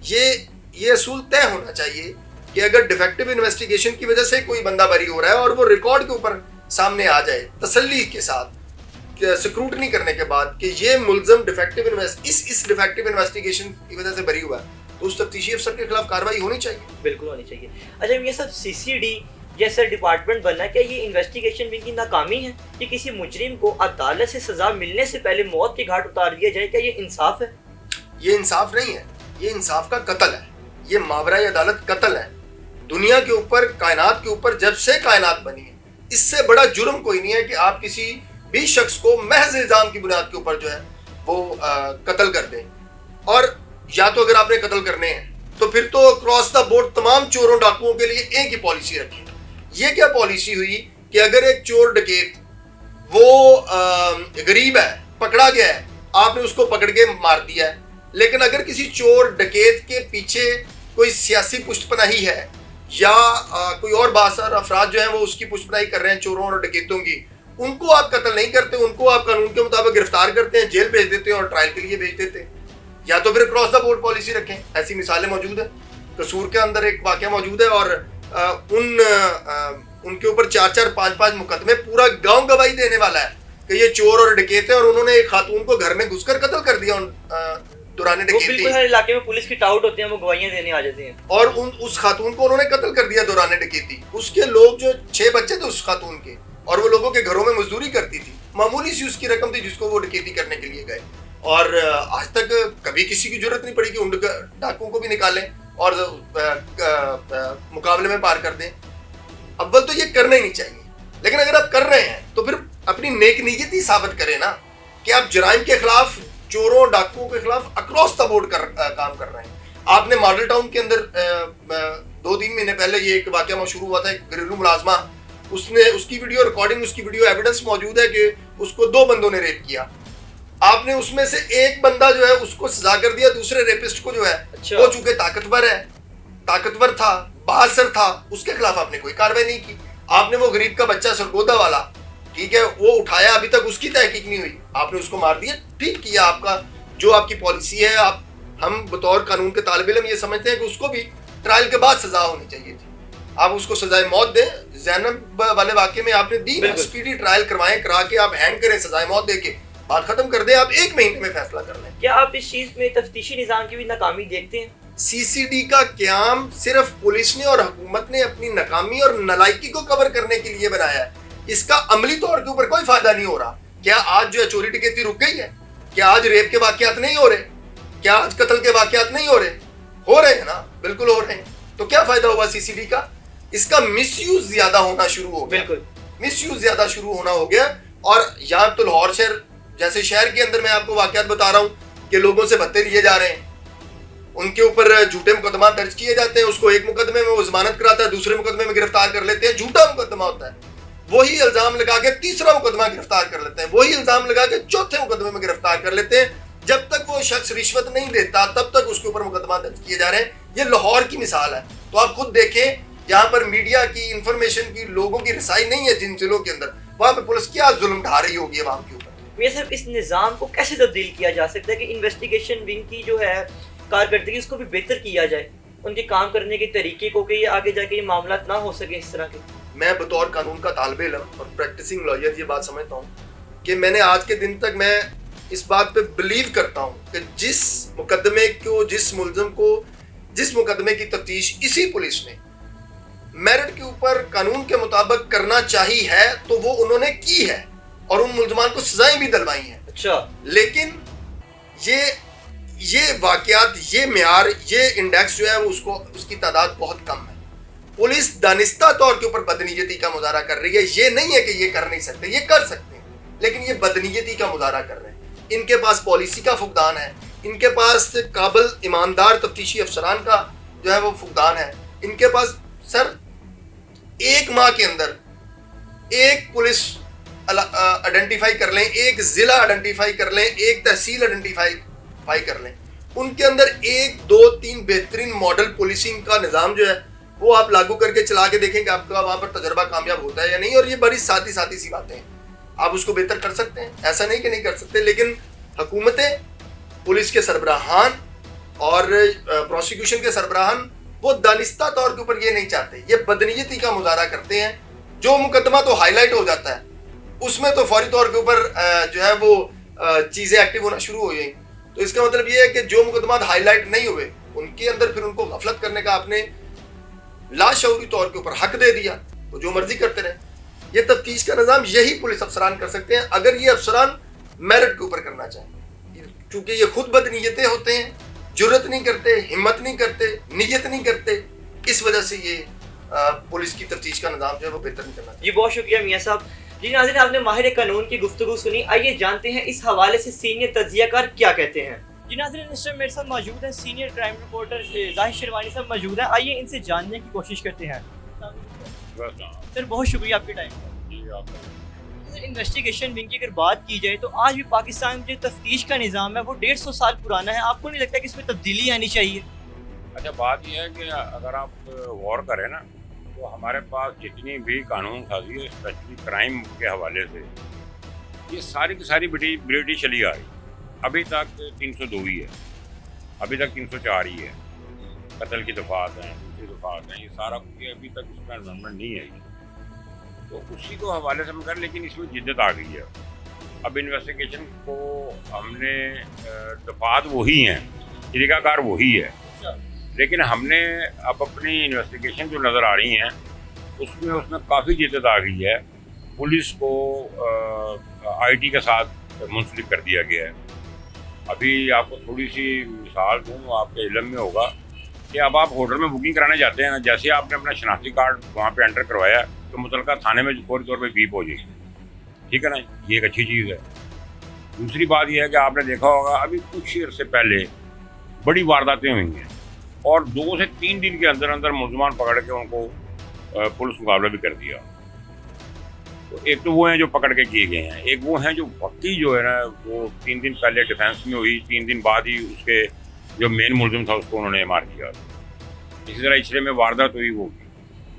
یہ اصول طے ہونا چاہیے کہ اگر ڈیفیکٹو انویسٹیگیشن کی وجہ سے کوئی بندہ بری ہو رہا ہے اور وہ ریکارڈ کے اوپر سامنے آ جائے تسلی کے ساتھ سکروٹنی کرنے کے بعد کہ یہ ملزم ڈیفیکٹو انویسٹیگیشن کی وجہ سے بری ہوا ہے, تو اس تفتیشی افسر کے خلاف کارروائی ہونی چاہیے. بالکل ہونی چاہیے. اچھا یہ سب CCD جیسا ڈپارٹمنٹ بننا, کیا یہ انویسٹیگیشن ونگ کی ناکامی ہے کہ کسی مجرم کو عدالت سے سزا ملنے سے پہلے موت کے گھاٹ اتار دیا جائے؟ کیا یہ انصاف ہے؟ یہ انصاف نہیں ہے, یہ انصاف کا قتل ہے. یہ ماورائے عدالت قتل ہے. دنیا کے اوپر, کائنات کے اوپر جب سے کائنات بنی ہے, اس سے بڑا جرم کوئی نہیں ہے کہ آپ کسی بھی شخص کو محض الزام کی بنیاد کے اوپر جو ہے وہ قتل کر دیں. اور یا تو اگر آپ نے قتل کرنے ہیں تو پھر تو اکراس دا بورڈ تمام چوروں ڈاکوؤں کے لیے ایک ہی پالیسی رکھیں. یہ کیا پالیسی ہوئی کہ اگر ایک چور ڈکیت وہ غریب ہے, پکڑا گیا ہے, آپ نے اس کو پکڑ کے مار دیا ہے, لیکن اگر کسی چور ڈکیت کے پیچھے کوئی سیاسی پشت پناہی ہے یا کوئی اور بااثر افراد جو ہیں وہ اس کی پشت پناہی کر رہے ہیں چوروں اور ڈکیتوں کی, ان کو آپ قتل نہیں کرتے, ان کو آپ قانون کے مطابق گرفتار کرتے ہیں, جیل بھیج دیتے ہیں اور ٹرائل کے لیے بھیج دیتے ہیں. یا تو پھر کراس دا بورڈ پالیسی رکھیں. ایسی مثالیں موجود ہیں. قصور کے اندر ایک واقعہ موجود ہے اور ان کے اوپر 4-4, 5-5 مقدمے, پورا گاؤں گواہی دینے والا ہے کہ یہ چور اور ڈکیت ہے, اور انہوں نے ایک خاتون کو گھر میں گھس کر قتل کر دیا دوران ڈکیتی. بالکل ہر علاقے میں پولیس کی ٹاؤٹ ہوتے ہیں, وہ گواہیاں دینے آ جاتے ہیں, اور اس خاتون کو انہوں نے قتل کر دیا دوران ڈکیتی. اس کے لوگ جو 6 بچے تھے اس خاتون کے, اور وہ لوگوں کے گھروں میں مزدوری کرتی تھی, معمولی سی اس کی رقم تھی جس کو وہ ڈکیتی کرنے کے لیے گئے, اور آج تک کبھی کسی کی ضرورت نہیں پڑی کہ ان ڈاکوؤں کو بھی نکالیں اور مقابلے میں پار کر دیں. اول تو یہ کرنا ہی نہیں چاہیے, لیکن اگر آپ کر رہے ہیں تو پھر اپنی نیک نیتی ثابت کریں نا کہ آپ جرائم کے خلاف, چوروں ڈاکوؤں کے خلاف اکراس دا بورڈ کام کر رہے ہیں. آپ نے ماڈل ٹاؤن کے اندر 2-3 مہینے پہلے یہ ایک واقعہ شروع ہوا تھا, ایک گھریلو ملازمہ, اس کی ویڈیو ریکارڈنگ, اس کی ویڈیو ایویڈنس موجود ہے کہ اس کو 2 بندوں نے ریپ کیا. آپ نے اس میں سے ایک بندہ جو ہے اس کو سزا کر دیا, دوسرے ریپسٹ کو جو ہے وہ چونکہ طاقتور تھا, بااثر تھا, اس کے خلاف آپ نے کوئی کارروائی نہیں کی. آپ نے وہ غریب کا بچہ سرگودا والا, ٹھیک ہے, وہ اٹھایا, ابھی تک اس کی تحقیق نہیں ہوئی, آپ نے اس کو مار دیا. ٹھیک کیا, آپ کا جو آپ کی پالیسی ہے, ہم بطور قانون کے طالب علم یہ سمجھتے ہیں کہ اس کو بھی ٹرائل کے بعد سزا ہونی چاہیے تھی. آپ اس کو سزائے موت دیں. زینب والے واقعے میں آپ نے دی, اسپیڈی ٹرائل کرا کے آپ ہینگ کریں, سزائے موت دے کے بات ختم کر دیں, آپ 1 مہینے میں فیصلہ کر لیں. کیا آپ اس چیز میں تفتیشی نظام کی بھی ناکامی دیکھتے ہیں؟ CCD کا قیام صرف پولیس نے اور حکومت نے اپنی ناکامی اور نالائکی کو کور کرنے کے لیے بنایا ہے. اس کا عملی طور کے اوپر کوئی فائدہ نہیں ہو رہا. کیا آج جو ہے چوری ڈکیتی رک گئی ہے؟ کیا آج ریپ کے واقعات نہیں ہو رہے؟ کیا آج قتل کے واقعات نہیں ہو رہے؟ ہو رہے ہیں نا, بالکل ہو رہے ہیں. تو کیا فائدہ ہوا CCD کا؟ اس کا مس یوز زیادہ ہونا شروع ہو گیا. بالکل مس یوز زیادہ شروع ہونا ہو گیا. اور یہاں تو لاہور شہر جیسے شہر کے اندر میں آپ کو واقعات بتا رہا ہوں کہ لوگوں سے بھتے لیے جا رہے ہیں, ان کے اوپر جھوٹے مقدمات درج کیے جاتے ہیں. اس کو ایک مقدمے میں وہ ضمانت کراتا ہے, دوسرے مقدمے میں گرفتار کر لیتے ہیں, جھوٹا مقدمہ ہوتا ہے. وہی الزام لگا کے تیسرا مقدمہ گرفتار کر لیتے ہیں, وہی الزام لگا کے چوتھے مقدمے میں گرفتار کر لیتے ہیں. جب تک وہ شخص رشوت نہیں دیتا تب تک اس کے اوپر مقدمات درج کیے جا رہے ہیں. یہ لاہور کی مثال ہے. تو آپ خود دیکھیں, جہاں پر میڈیا کی, انفارمیشن کی, لوگوں کی رسائی نہیں ہے جن ضلعوں کے اندر, وہاں پہ پولیس کیا ظلم ڈھا رہی ہوگی عوام کے اوپر. یہ صرف اس نظام کو کیسے تبدیل کیا جا سکتا ہے کہ انویسٹیگیشن ونگ کی جو ہے کارکردگی اس کو بھی بہتر کیا جائے, ان کے کام کرنے کے طریقے کو, کہ یہ آگے جا کے یہ معاملات نہ ہو سکے اس طرح کے. میں بطور قانون کا طالب علم اور پریکٹسنگ لائر یہ بات سمجھتا ہوں کہ میں نے آج کے دن تک میں اس بات پہ بلیو کرتا ہوں کہ جس مقدمے کو, جس ملزم کو, جس مقدمے کی تفتیش اسی پولیس نے میرٹ کے اوپر قانون کے مطابق کرنا چاہیے ہے تو وہ انہوں نے کی ہے, اور ان ملزمان کو سزائیں بھی دلوائی ہیں. اچھا, لیکن یہ واقعات, یہ معیار, یہ انڈیکس جو ہے وہ اس کی تعداد بہت کم ہے. پولیس دانستہ طور کے اوپر بدنیتی کا مظاہرہ کر رہی ہے. یہ نہیں ہے کہ یہ کر نہیں سکتے, یہ کر سکتے ہیں, لیکن یہ بدنیتی کا مظاہرہ کر رہے ہیں. ان کے پاس پالیسی کا فقدان ہے، ان کے پاس قابل ایماندار تفتیشی افسران کا جو ہے وہ فقدان ہے، ان کے پاس سر ایک ماہ کے اندر ایک پولیس آئیڈینٹیفائی کر لیں، ایک ضلع آئیڈینٹیفائی کر لیں، ایک تحصیل آئیڈینٹیفائی کر لیں، ان کے اندر 1 2 3 بہترین ماڈل پولیسنگ کا نظام جو ہے وہ آپ لاگو کر کے چلا کے دیکھیں کہ آپ کا وہاں پر تجربہ کامیاب ہوتا ہے یا نہیں. اور یہ بڑی سادی سی باتیں ہیں، آپ اس کو بہتر کر سکتے ہیں، ایسا نہیں کہ نہیں کر سکتے، لیکن حکومتیں، پولیس کے سربراہان اور پروسیکیوشن کے سربراہان وہ دانستہ طور کے اوپر یہ نہیں چاہتے، یہ بدنیتی کا مظاہرہ کرتے ہیں. جو مقدمہ تو ہائی لائٹ ہو جاتا ہے اس میں تو فوری طور کے اوپر جو ہے وہ چیزیں ایکٹیو ہونا شروع ہو گئی. تو اس کا مطلب یہ ہے کہ جو مقدمات ہائی لائٹ نہیں ہوئے ان کے اندر پھر ان کو غفلت کرنے کا آپ نے لاشعوری طور کے اوپر حق دے دیا، وہ جو مرضی کرتے رہے. یہ تفتیش کا نظام یہی پولیس افسران کر سکتے ہیں اگر یہ افسران میرٹ کے اوپر کرنا چاہیں، کیونکہ یہ خود بدنیتیں ہوتے ہیں، جرت نہیں کرتے، ہمت نہیں کرتے، نیت نہیں کرتے، اس وجہ سے یہ پولیس کی تفتیش کا نظام جو ہے وہ بہتر نہیں کرنا چاہیے. جی بہت شکریہ میاں صاحب. جی ناظرین، آپ نے ماہر قانون کی گفتگو سنی، آئیے جانتے ہیں اس حوالے سے سینئر تجزیہ کار کیا کہتے ہیں. جی ناظرین، اس ٹائم میرے ساتھ موجود ہیں سینئر کرائم رپورٹر ظاہر شیروانی صاحب موجود ہیں، آئیے ان سے جاننے کی کوشش کرتے ہیں. سر بہت شکریہ آپ کے ٹائم کا. انویسٹیگیشن ونگ کی اگر بات کی جائے تو آج بھی پاکستان میں جو تفتیش کا نظام ہے وہ 150 سال پرانا ہے. آپ کو نہیں لگتا کہ اس میں تبدیلی آنی چاہیے؟ اچھا، بات یہ ہے کہ اگر آپ غور کریں نا تو ہمارے پاس جتنی بھی قانون سازی ہے اسپیشلی کرائم کے حوالے سے، یہ ساری کی ساری برٹش چلی آ رہی. ابھی تک 302 ہی ہے، ابھی تک 304 ہی ہے، قتل کی دفعات ہیں، دوسری دفعات ہیں، یہ سارا کچھ ابھی تک اس میں امنڈمنٹ نہیں ہے. تو اسی کو حوالے سے ہم کریں، لیکن اس میں جدت آ گئی ہے. اب انویسٹیگیشن کو ہم نے دفعات وہی ہیں، طریقہ کار وہی ہے، لیکن ہم نے اب اپنی انویسٹیگیشن جو نظر آ رہی ہیں اس میں کافی جدت آ گئی ہے. پولیس کو آئی ٹی کے ساتھ منسلک کر دیا گیا ہے. ابھی آپ کو تھوڑی سی مثال دوں، آپ کے علم میں ہوگا کہ اب آپ ہوٹل میں بکنگ کرانے جاتے ہیں نا، جیسے آپ نے اپنا شناختی کارڈ وہاں پہ انٹر کروایا تو متعلقہ تھانے میں فوری طور پہ بیپ ہو جائے گی. ٹھیک ہے نا، یہ ایک اچھی چیز ہے. دوسری بات یہ ہے کہ آپ نے دیکھا ہوگا ابھی کچھ عرصے پہلے بڑی وارداتیں ہوئی ہیں اور 2 سے 3 دن کے اندر اندر ملزمان پکڑ کے ان کو پولیس مقابلہ بھی کر دیا. تو ایک تو وہ ہیں جو پکڑ کے کیے گئے ہیں، ایک وہ ہیں جو وقتی جو ہے نا وہ 3 دن پہلے ڈیفینس میں ہوئی، 3 دن بعد ہی اس کے جو مین ملزم تھا اس کو انہوں نے مار دیا. اسی طرح اچھلے میں واردات ہوئی وہ.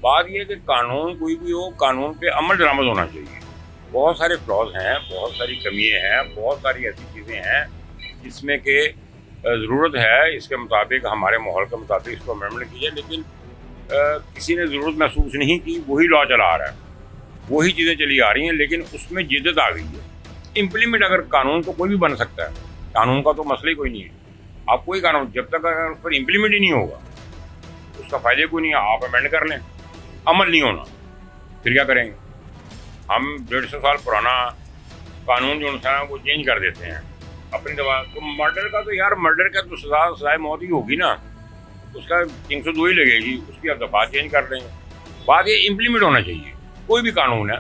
بات یہ ہے کہ قانون کوئی بھی ہو، قانون پہ عمل درآمد ہونا چاہیے. بہت سارے فلاز ہیں، بہت ساری کمیاں ہیں، بہت ساری ایسی چیزیں ہیں جس میں کہ ضرورت ہے اس کے مطابق، ہمارے ماحول کے مطابق اس کو امینڈمنٹ کی جائے، لیکن کسی نے ضرورت محسوس نہیں کی. وہی لا چلا آ رہا ہے، وہی چیزیں چلی آ رہی ہیں، لیکن اس میں جدت آ گئی ہے. امپلیمنٹ اگر قانون تو کوئی بھی بن سکتا ہے، قانون کا تو مسئلہ ہی کوئی نہیں ہے. آپ کوئی قانون جب تک اگر اس پر امپلیمنٹ ہی نہیں ہوگا اس کا فائدہ کوئی نہیں ہے. آپ امینڈ کر لیں، عمل نہیں ہونا پھر کیا کریں گے؟ ہم 150 سال پرانا قانون جو ہے وہ چینج کر دیتے ہیں اپنی دوا. تو مرڈر کا تو یار مرڈر کا تو سزائے موت ہی ہوگی نا، اس کا 302 ہی لگے گی، اس کی آپ دفعہ چینج کر دیں گے. بات یہ امپلیمنٹ ہونا چاہیے. کوئی بھی قانون ہے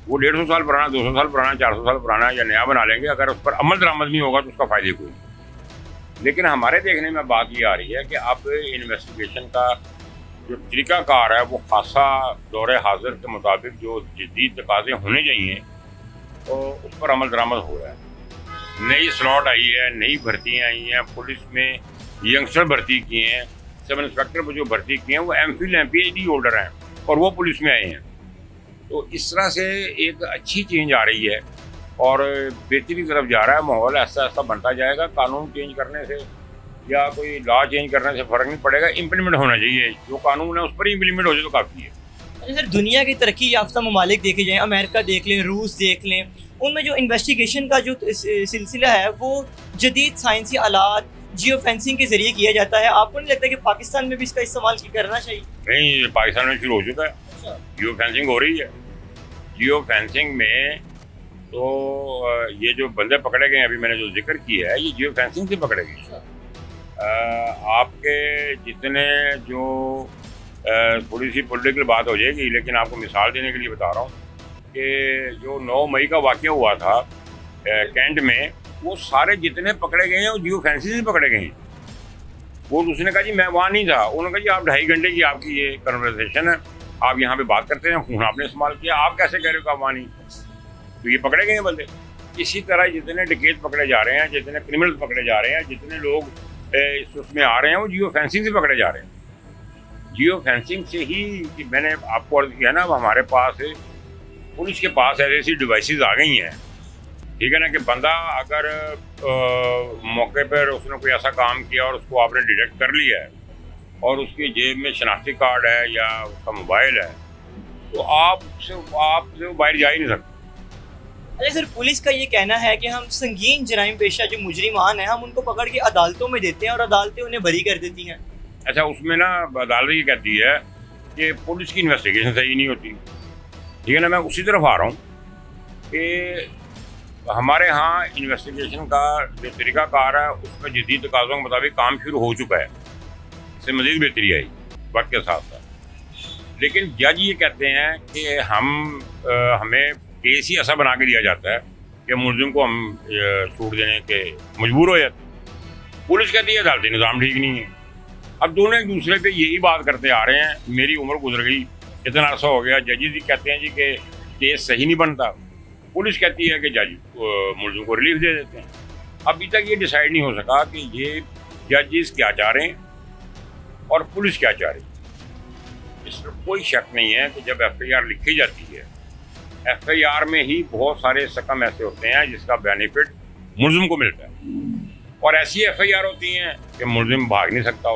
وہ 150 سال پرانا، 200 سال پرانا، 400 سال پرانا یا نیا بنا لیں گے، اگر اس پر عمل درآمد نہیں ہوگا تو اس کا فائدہ کوئی نہیں. لیکن ہمارے دیکھنے میں بات یہ آ رہی ہے کہ اب انویسٹیگیشن کا جو طریقہ کار ہے وہ خاصا دور حاضر کے مطابق جو جدید تقاضے ہونے چاہیے تو اس پر عمل درآمد ہو رہا ہے. نئی سلاٹ آئی ہے، نئی بھرتیاں آئی ہیں، پولیس میں ینگسٹر بھرتی کیے ہیں، سب انسپیکٹر کو جو بھرتی کیے ہیں وہ ایم فل ہیں، پی ایچ ڈی ہولڈر ہیں اور وہ پولیس میں آئے ہیں. تو اس طرح سے ایک اچھی چینج آ رہی ہے اور بہتری کی طرف جا رہا ہے. ماحول ایسا ایسا بنتا جائے گا. قانون چینج کرنے سے یا کوئی لا چینج کرنے سے فرق نہیں پڑے گا، امپلیمنٹ ہونا چاہیے. جو قانون ہے اس پر ہی امپلیمنٹ ہو جائے تو کافی ہے. سر دنیا کی ترقی یافتہ ممالک دیکھے جائیں، امریکہ دیکھ لیں، روس دیکھ لیں، ان میں جو انویسٹیگیشن کا جو سلسلہ ہے وہ جدید سائنسی آلات، جیو فینسنگ کے ذریعے کیا جاتا ہے. آپ کو نہیں لگتا کہ پاکستان میں بھی اس کا استعمال کرنا چاہیے؟ نہیں، پاکستان میں شروع ہو چکا ہے، جیو فینسنگ ہو رہی ہے. جیو فینسنگ میں تو یہ جو بندے پکڑے گئے ہیں، ابھی میں نے جو ذکر کیا ہے، یہ جیو فینسنگ سے پکڑے گئے. آپ کے جتنے جو تھوڑی سی پولیٹیکل بات ہو جائے گی، لیکن آپ کو مثال دینے کے لیے بتا رہا ہوں کہ جو 9 مئی کا واقعہ ہوا تھا کینٹ میں، وہ سارے جتنے پکڑے گئے ہیں وہ جیو فینسی سے پکڑے گئے ہیں. وہ اس نے کہا جی میں وہاں نہیں تھا. انہوں نے کہا جی آپ 2.5 گھنٹے کی آپ کی یہ کنورسیشن ہے, آپ یہاں پہ بات کرتے ہیں, فون آپ نے استعمال کیا, آپ کیسے کہہ رہے ہو کہ آپ وہاں نہیں. تو یہ پکڑے گئے ہیں بندے. اسی طرح جتنے ڈکیت پکڑے جا رہے ہیں, جتنے کرمنل پکڑے جا رہے ہیں, جتنے لوگ اس میں آ رہے ہیں وہ جیو فینسنگ سے پکڑے جا رہے ہیں. جیو فینسنگ سے ہی کہ میں نے آپ کو عرض کیا نا, ہمارے پاس پولیس کے پاس ایسی ڈیوائسز آ گئی ہیں, ٹھیک ہے نا, کہ بندہ اگر موقع پر اس نے کوئی ایسا کام کیا اور اس کو آپ نے ڈیٹیکٹ کر لیا ہے اور اس کی جیب میں شناختی کارڈ ہے یا اس کا موبائل ہے, تو آپ سے وہ باہر جا ہی نہیں سکتے. اچھا سر, پولیس کا یہ کہنا ہے کہ ہم سنگین جرائم پیشہ جو مجرمان ہیں ہم ان کو پکڑ کے عدالتوں میں دیتے ہیں اور عدالتیں انہیں بری کر دیتی ہیں. اچھا, اس میں نا عدالت یہ کہتی ہے کہ پولیس کی انویسٹیگیشن صحیح نہیں ہوتی, ٹھیک ہے نا. میں اسی طرف آ رہا ہوں کہ ہمارے ہاں انویسٹیگیشن کا جو طریقہ کار ہے اس میں جدید تقاضوں کے مطابق کام شروع ہو چکا ہے, اس سے مزید بہتری آئی وقت کے ساتھ ساتھ. لیکن جج یہ کہتے ہیں کہ ہمیں کیس ہی ایسا بنا کے دیا جاتا ہے کہ ملزم کو ہم چھوٹ دینے کے مجبور ہو جاتے ہیں. پولیس کہتی ہے عدالتی نظام ٹھیک نہیں ہے. اب دونوں ایک دوسرے پہ یہی بات کرتے آ رہے ہیں. میری عمر گزر گئی, اتنا عرصہ ہو گیا, ججز بھی کہتے ہیں جی کہ کیس صحیح نہیں بنتا, پولیس کہتی ہے کہ جج ملزم کو ریلیف دے دیتے ہیں. ابھی تک یہ ڈیسائیڈ نہیں ہو سکا کہ یہ ججز کیا چاہ رہے ہیں اور پولیس کیا چاہ رہی ہے. اس میں کوئی شک نہیں ہے کہ جب ایف آئی آر لکھی جاتی ہے, ایف آئی آر میں ہی بہت سارے سکم ایسے ہوتے ہیں جس کا بینیفٹ ملزم کو ملتا ہے, اور ایسی ایف آئی آر ہوتی ہیں کہ ملزم بھاگ نہیں سکتا,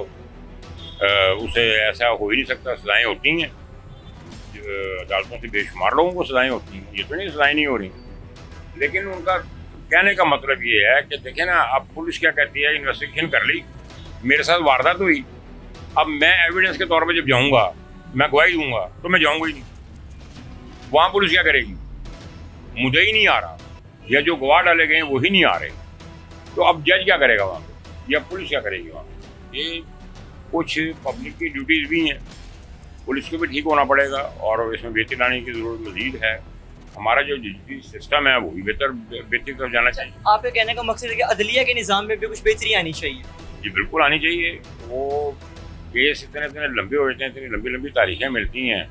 اسے ایسا ہو ہی نہیں سکتا. سزائیں ہوتی ہیں, عدالتوں سے بے شمار لوگوں کو سزائیں ہوتی ہیں, یہ تو نہیں سزائیں نہیں ہو رہی. لیکن ان کا کہنے کا مطلب یہ ہے کہ دیکھیں نا, اب پولیس کیا کہتی ہے, انویسٹیگیشن کر لی, میرے ساتھ واردات ہوئی, اب میں ایویڈنس کے طور پہ جب جاؤں گا, میں گواہی دوں گا, تو میں جاؤں گا ہی نہیں. وہاں پولیس کیا کرے گی, مجھے ہی نہیں آ رہا, یا جو گواہ ڈالے گئے ہیں وہی نہیں آ رہے, تو اب جج کیا کرے گا وہاں پہ, یا پولیس کیا کرے گی وہاں پہ. یہ کچھ پبلک کی ڈیوٹیز بھی ہیں, پولیس کو بھی ٹھیک ہونا پڑے گا, اور اس میں بہتری لانے کی ضرورت مزید ہے. ہمارا جو ججی سسٹم ہے وہ بھی بہتری طرف جانا چاہیے. آپ کے کہنے کا مقصد ہے کہ عدلیہ کے نظام میں بھی کچھ بہتری آنی چاہیے. جی بالکل آنی چاہیے. وہ کیس اتنے لمبے ہو جاتے ہیں, اتنی لمبی تاریخیں ملتی ہیں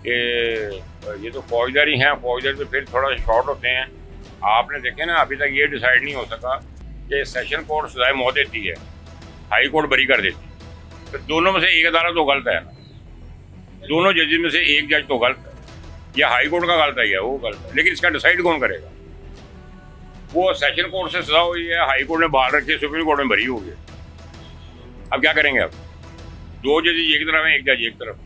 کہ یہ تو فوجداری ہیں, فوجداری تو پھر تھوڑا شارٹ ہوتے ہیں. آپ نے دیکھے نا, ابھی تک یہ ڈیسائیڈ نہیں ہو سکا کہ سیشن کورٹ سزائے موت دیتی ہے, ہائی کورٹ بری کر دیتی ہے. تو دونوں میں سے ایک عدالت تو غلط ہے نا, دونوں ججز میں سے ایک جج تو غلط ہے, یا ہائی کورٹ کا غلط ہے یا وہ غلط ہے. لیکن اس کا ڈیسائیڈ کون کرے گا؟ وہ سیشن کورٹ سے سزا ہوئی ہے, ہائی کورٹ نے بحال رکھی ہے, سپریم کورٹ میں بری ہو گئی. اب کیا کریں گے؟ اب دو ججز ایک طرف ہیں, ایک جج ایک طرف.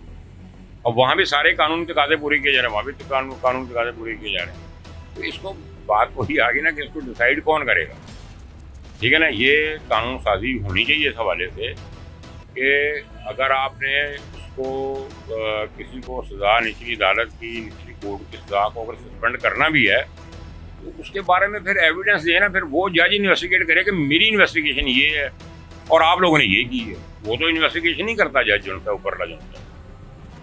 اب وہاں بھی سارے قانونی تقاضے پورے کیے جا رہے ہیں, وہاں بھی قانونی تقاضے پورے کیے جا رہے ہیں. تو اس کو بات وہی آ گئی نا کہ اس کو ڈیسائیڈ کون کرے گا, ٹھیک ہے نا. یہ قانون سازی ہونی چاہیے اس حوالے سے کہ اگر آپ نے اس کو کسی کو سزا نچلی عدالت کی, نچلی کورٹ کی سزا کو اگر سسپینڈ کرنا بھی ہے تو اس کے بارے میں پھر ایویڈنس دے نا, پھر وہ جج انویسٹیگیٹ کرے کہ میری انویسٹیگیشن یہ ہے اور آپ لوگوں نے یہ کی ہے. وہ تو انویسٹیگیشن نہیں کرتا جج, جو ہے اوپر والا جو ہے.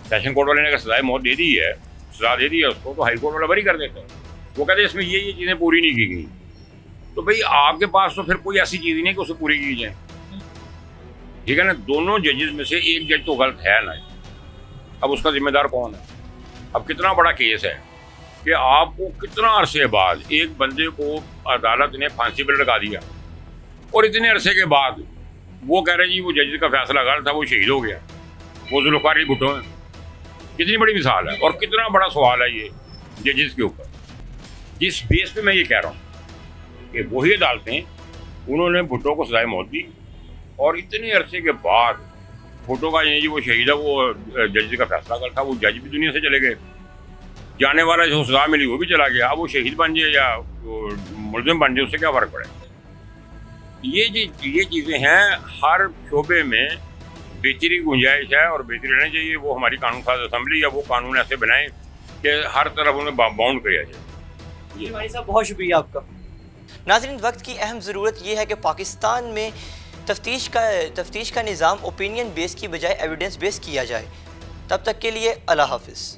سیشن کورٹ والے نے اگر سزائے موت دے دی ہے, سزا دے دی ہے اس کو, تو ہائی کورٹ والا بری کر دیتا ہے. وہ کہتے ہیں اس میں یہ چیزیں پوری نہیں کی گئی. تو بھئی آپ کے پاس تو پھر کوئی ایسی چیز نہیں کہ اسے پوری کی جائے, ٹھیک ہے نا. دونوں ججز میں سے ایک جج تو غلط ہے نا. اب اس کا ذمہ دار کون ہے؟ اب کتنا بڑا کیس ہے کہ آپ کو کتنا عرصے بعد ایک بندے کو عدالت نے پھانسی پر لٹکا دیا, اور اتنے عرصے کے بعد وہ کہہ رہے جی وہ جج کا فیصلہ غلط تھا, وہ شہید ہو گیا, وہ ذوالفقار علی بھٹو ہیں. کتنی بڑی مثال ہے اور کتنا بڑا سوال ہے یہ ججز کے اوپر. جس بیس پہ میں یہ کہہ رہا ہوں کہ وہی عدالتیں, انہوں نے بھٹو کو سزائے موت دی, اور اتنے عرصے کے بعد بھٹو کا یہ جی وہ شہید ہے, وہ جج کا فیصلہ غلط تھا, وہ جج بھی دنیا سے چلے گئے, جانے والا جو سزا ملی وہ بھی چلا گیا. اب وہ شہید بن جائے یا ملزم بن جائے, اس سے کیا فرق پڑے؟ یہ چیزیں ہیں. ہر شعبے میں بہتری کی گنجائش ہے اور بہتری رہنی چاہیے. وہ ہماری قانون ساز اسمبلی یا وہ قانون ایسے بنائیں کہ ہر طرف انہیں باؤنڈ کیا جائے. ہماری صاحب بہت شکریہ آپ کا. ناظرین, وقت کی اہم ضرورت یہ ہے کہ پاکستان میں تفتیش کا نظام اوپینین بیس کی بجائے ایویڈنس بیس کیا جائے. تب تک کے لیے اللہ حافظ.